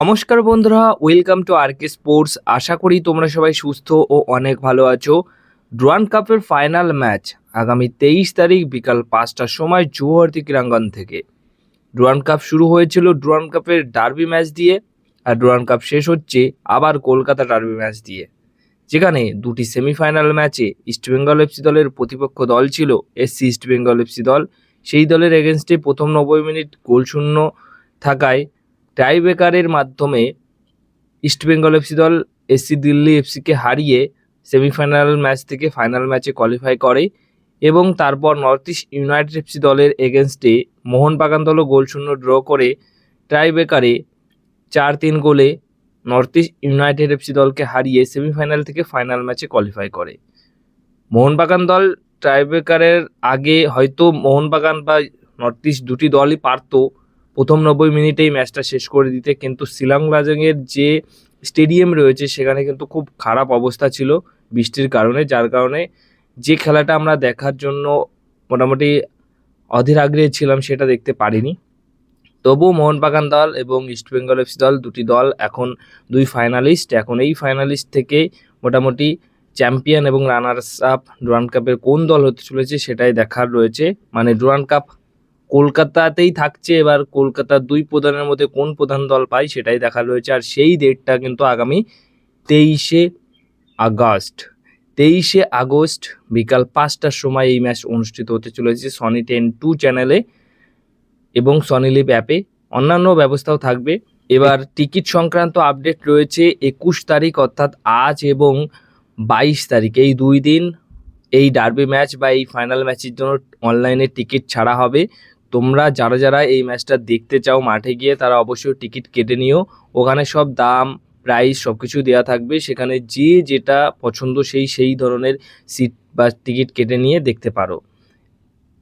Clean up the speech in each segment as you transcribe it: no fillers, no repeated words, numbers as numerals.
নমস্কার বন্ধুরা, welcome to আরকে sports. আশা করি তোমরা সবাই সুস্থ ও অনেক ভালো আছো। ডুরান্ড কাপের ফাইনাল ম্যাচ আগামী 23 তারিখ বিকাল 5টার সময় জৌহরতি ক্রীড়াঙ্গন থেকে। ডুরান্ড কাপ শুরু হয়েছিল ডুরান্ড কাপের ডার্বি ম্যাচ দিয়ে, আর ডুরান্ড কাপ শেষ হচ্ছে আবার কলকাতা ডার্বি ম্যাচ দিয়ে, যেখানে দুটি সেমিফাইনাল ম্যাচে ইস্টবেঙ্গল এফসি দলের প্রতিপক্ষ দল ছিল এসসি ইস্টবেঙ্গল এফসি দল। সেই দলের এগেনস্টে প্রথম 90 মিনিট গোলশূন্য থাকায় টাইব্রেকারের মাধ্যমে ইস্টবেঙ্গল এফসি দল এসসি দিল্লি এফসিকে হারিয়ে সেমিফাইনাল ম্যাচ থেকে ফাইনাল ম্যাচে কোয়ালিফাই করে, এবং তারপর নর্থ ইস্ট ইউনাইটেড এফসি দলের এগেনস্টে মোহনবাগান দলও গোলশূন্য ড্র করে টাইব্রেকারে 4-3 গোলে নর্থ ইস্ট ইউনাইটেড এফসি দলকে হারিয়ে সেমিফাইনাল থেকে ফাইনাল ম্যাচে কোয়ালিফাই করে। মোহনবাগান দল টাইব্রেকারের আগে হয়তো মোহনবাগান বা নর্থ ইস্ট দুটি দলই পারত প্রথম 90 মিনিটেই ম্যাচটা শেষ করে দিতে, কিন্তু শিলং লাজংয়ের যে স্টেডিয়াম রয়েছে সেখানে কিন্তু খুব খারাপ অবস্থা ছিল বৃষ্টির কারণে, যার কারণে যে খেলাটা আমরা দেখার জন্য মোটামুটি অধীর আগ্রহে ছিলাম সেটা দেখতে পারিনি। তবুও মোহনবাগান দল এবং ইস্টবেঙ্গল এফসি দল দুটি দল এখন দুই ফাইনালিস্ট। এখন এই ফাইনালিস্ট থেকে মোটামুটি চ্যাম্পিয়ন এবং রানার্স আপ ডুরান্ড কাপের কোন দল হতে চলেছে সেটাই দেখার রয়েছে। মানে ডুরান্ড কাপ কলকাতাতেই থাকছে, এবার কলকাতার দুই প্রধানের মধ্যে কোন প্রধান দল পায় সেটাই দেখার রয়েছে। আর সেই ডেটটা কিন্তু আগামী 23শে আগস্ট বিকাল 5টার সময় এই ম্যাচ অনুষ্ঠিত হতে চলেছে সনি 10-2 চ্যানেলে এবং সনি লিভ অ্যাপে। অন্যান্য ব্যবস্থাও থাকবে। এবার টিকিট সংক্রান্ত আপডেট রয়েছে 21 তারিখ অর্থাৎ আজ এবং 22 তারিখ, এই দুই দিন এই ডার্বি ম্যাচ বা এই ফাইনাল ম্যাচের জন্য অনলাইনে টিকিট ছাড়া হবে। তোমরা যারা যারা এই ম্যাচটা দেখতে চাও মাঠে গিয়ে তারা অবশ্যই টিকিট কেটে নিও। ওখানে সব দাম প্রাইস সব কিছু দেওয়া থাকবে, সেখানে যে যেটা পছন্দ সেই ধরনের সিট বা টিকিট কেটে নিয়ে দেখতে পারো।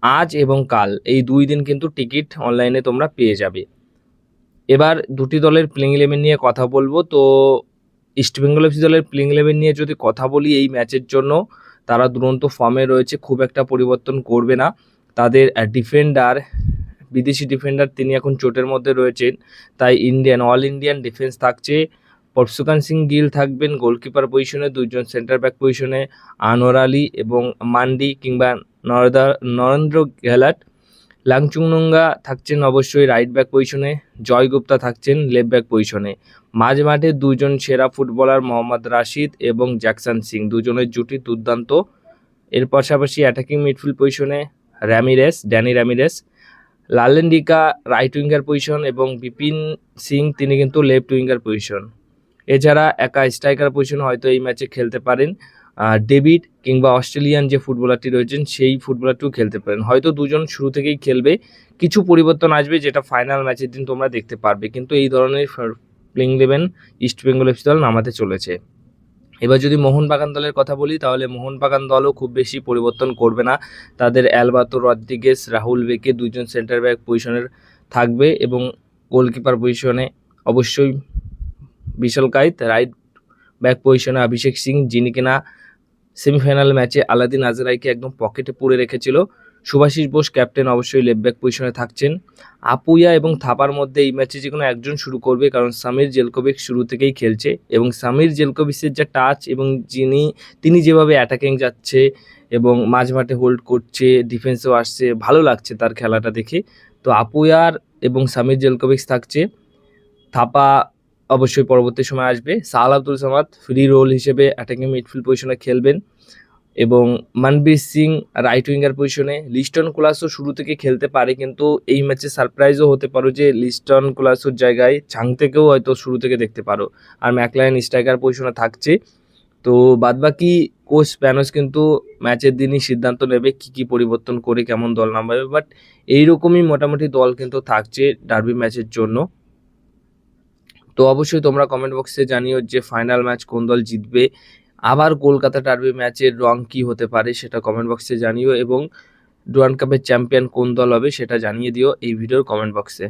আজ এবং কাল এই দুই দিন কিন্তু টিকিট অনলাইনে তোমরা পেয়ে যাবে। এবার দুটি দলের প্লেইং ইলেভেন নিয়ে কথা বলবো। তো ইস্টবেঙ্গল এফসি দলের প্লেইং ইলেভেন নিয়ে যদি কথা বলি, এই ম্যাচের জন্য তারা দুরন্ত ফর্মে রয়েছে, খুব একটা পরিবর্তন করবে না। তাদের ডিফেন্ডার, বিদেশি ডিফেন্ডার, তিনি এখন চোটের মধ্যে রয়েছেন, তাই অল ইন্ডিয়ান ডিফেন্স থাকছে। পরশুকান সিং গিল থাকবেন গোলকিপার পজিশনে, দুইজন সেন্টার ব্যাক পজিশনে আনোয়ার আলী এবং মান্ডি কিংবা নরেন্দ্র গেহলট। লাংচুংনুঙ্গা থাকছেন অবশ্যই রাইট ব্যাক পজিশনে, জয় গুপ্তা থাকছেন লেফট ব্যাক পজিশনে। মাঝ মাঠে দুজন সেরা ফুটবলার মোহাম্মদ রাশিদ এবং জ্যাকসন সিং, দুজনের জুটি দুর্দান্ত। এর পাশাপাশি অ্যাটাকিং মিডফিল্ড পজিশনে ড্যানি র্যামিরেস, লালেন্ডিকা রাইট উইঙ্গার পজিশন এবং বিপিন সিং তিনি কিন্তু লেফট উইঙ্গার পজিশন। এছাড়া একা স্ট্রাইকার পজিশনে হয়তো এই ম্যাচে খেলতে পারেন ডেভিড, কিংবা অস্ট্রেলিয়ান যে ফুটবলারটি রয়েছেন সেই ফুটবলারটিও খেলতে পারেন। হয়তো দুজন শুরু থেকেই খেলবে, কিছু পরিবর্তন আসবে যেটা ফাইনাল ম্যাচের দিন তোমরা দেখতে পারবে, কিন্তু এই ধরনের প্লেইং ইলেভেন ইস্টবেঙ্গল এফসি দল নামাতে চলেছে। এবার যদি মোহনবাগান দলের কথা বলি, তাহলে মোহনবাগান দলও খুব বেশি পরিবর্তন করবে না। তাদের অ্যালবাতো রদ্রিগেস, রাহুল বেকে দুইজন সেন্টার ব্যাক পজিশনের থাকবে, এবং গোলকিপার পজিশনে অবশ্যই বিশাল কাইত, রাইট ব্যাক পজিশনে অভিষেক সিং, যিনি কিনা সেমিফাইনাল ম্যাচে আলাদিন আজরাইকে একদম পকেটে পুরে রেখেছিল। শুভাশিস বোস ক্যাপ্টেন অবশ্যই লেফট ব্যাক পজিশনে থাকছেন। আপুয়া এবং থাপার মধ্যে এই ম্যাচে যে কোনো একজন শুরু করবে, কারণ সামির জেলকোভিচ শুরু থেকেই খেলছে, এবং সামির জেলকোভিচের যা টাচ এবং তিনি যেভাবে অ্যাটাকিং যাচ্ছে এবং মাঝ মাঠে হোল্ড করছে, ডিফেন্সেও আসছে, ভালো লাগছে তার খেলাটা দেখে। তো আপুয়ার এবং সামির জেলকোভিচ থাকছে। থাপা অবশ্যই পরবর্তী সময় আসবে। সাহাল আব্দুল সামাদ ফ্রি রোল হিসেবে অ্যাটাকিং মিডফিল্ড পজিশনে খেলবেন, এবং মনবীর সিং রাইট উইঙ্গার পজিশনে। লিস্টন কুলাসও শুরু থেকে খেলতে পারে, কিন্তু এই ম্যাচে সারপ্রাইজও হতে পারো যে লিস্টন কুলাসোর জায়গায় ছাংতেকেও হয়তো শুরু থেকে দেখতে পারো। আর ম্যাকলাইন স্ট্রাইকার পজিশনে থাকছে। তো বাদবাকি কোচ স্প্যানোস কিন্তু ম্যাচের দিনই সিদ্ধান্ত নেবে কী পরিবর্তন করে কেমন দল নামাবে, বাট এইরকমই মোটামুটি দল কিন্তু থাকছে ডার্বি ম্যাচের জন্য। তো অবশ্যই তোমরা কমেন্ট বক্সে জানিও যে ফাইনাল ম্যাচ কোন দল জিতবে। আবার কলকাতা ডার্বি ম্যাচের রং কী হতে পারে সেটা কমেন্ট বক্সে জানিও, এবং ডুরান্ড কাপের চ্যাম্পিয়ন কোন দল হবে সেটা জানিয়ে দিও এই ভিডিওর কমেন্ট বক্সে।